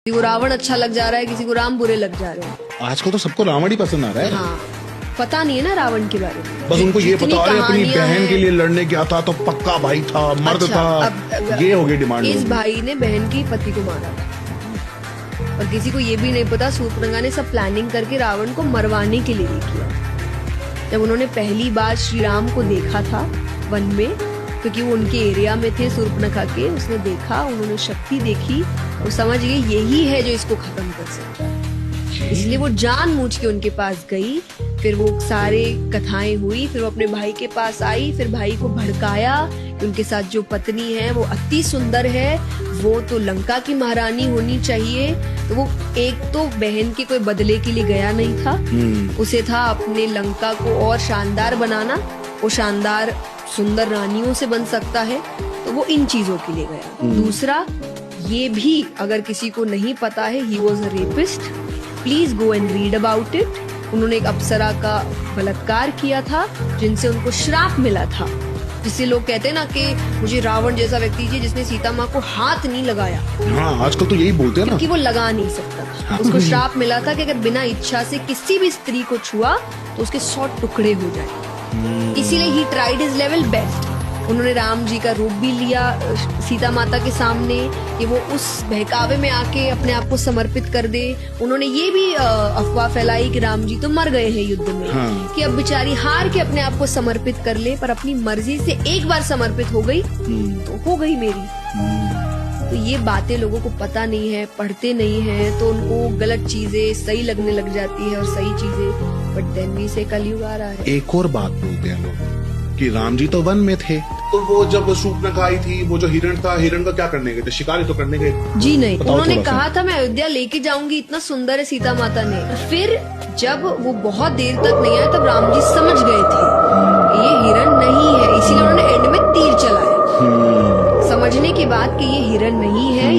किसी को रावण अच्छा लग जा रहा है, किसी को राम बुरे लग जा रहे हैं। आजकल तो सबको रावण ही पसंद आ रहा है। हाँ, पता नहीं है ना रावण के बारे में। बस उनको ये पता है अपनी बहन के लिए लड़ने गया था तो पक्का भाई था, मर्द अच्छा, था। ये हो गई डिमांड। इस भाई ने बहन की पति को मारा था और किसी को ये भी नहीं पता शूर्पणखा ने सब प्लानिंग करके रावण को मरवाने के लिए किया। जब उन्होंने पहली बार श्री राम को देखा था वन में, क्योंकि वो उनके एरिया में थे शूर्पणखा के, उसने देखा, उन्होंने शक्ति देखी, वो समझ गए यही है जो इसको खत्म कर सकता है। इसलिए वो जानबूझ के उनके पास गई। फिर वो सारे कथाएं हुई, फिर वो अपने भाई के पास आई, फिर भाई को भड़काया कि उनके साथ जो पत्नी है वो अति सुंदर है, वो तो लंका की महारानी होनी चाहिए। तो वो एक तो बहन के कोई बदले के लिए गया नहीं था, उसे था अपने लंका को और शानदार बनाना, वो शानदार सुंदर रानियों से बन सकता है, तो वो इन चीजों के लिए गया। दूसरा, ये भी अगर किसी को नहीं पता है, he was a rapist, please go and read about it. उन्होंने एक अप्सरा का बलात्कार किया था जिनसे उनको श्राप मिला था, जिससे लोग कहते हैं ना कि मुझे रावण जैसा व्यक्ति चाहिए जिसने सीता माँ को हाथ नहीं लगाया। हाँ, आजकल तो यही बोलते हैं ना, क्योंकि वो लगा नहीं सकता। उसको श्राप मिला था कि अगर बिना इच्छा से किसी भी स्त्री को छुआ तो उसके 100 टुकड़े हो जाए। इसीलिए he tried his level best. उन्होंने राम जी का रूप भी लिया सीता माता के सामने कि वो उस बहकावे में आके अपने आप को समर्पित कर दे। उन्होंने ये भी अफवाह फैलाई कि राम जी तो मर गए हैं युद्ध में, कि अब बेचारी हार के अपने आप को समर्पित कर ले, पर अपनी मर्जी से एक बार समर्पित हो गई तो हो गई मेरी। तो ये बातें लोगों को पता नहीं है, पढ़ते नहीं है, तो उनको गलत चीजें सही लगने लग जाती है और सही चीजें, बट देन भी से कलयुग आ रहा है। एक और बात बोलते हैं लोग कि राम जी तो वन में थे, तो वो जब शूर्पणखा आई थी, वो जो हिरण था, हिरण का क्या करने गए थे? शिकारी तो करने गए? जी नहीं, उन्होंने कहा था मैं अयोध्या लेके जाऊंगी, इतना सुंदर है सीता माता ने। फिर जब वो बहुत देर तक नहीं आया तब राम जी समझ गए थे कि ये हिरण नहीं है, इसीलिए उन्होंने एंड में तीर चलाया, समझने के बाद कि ये हिरण नहीं है।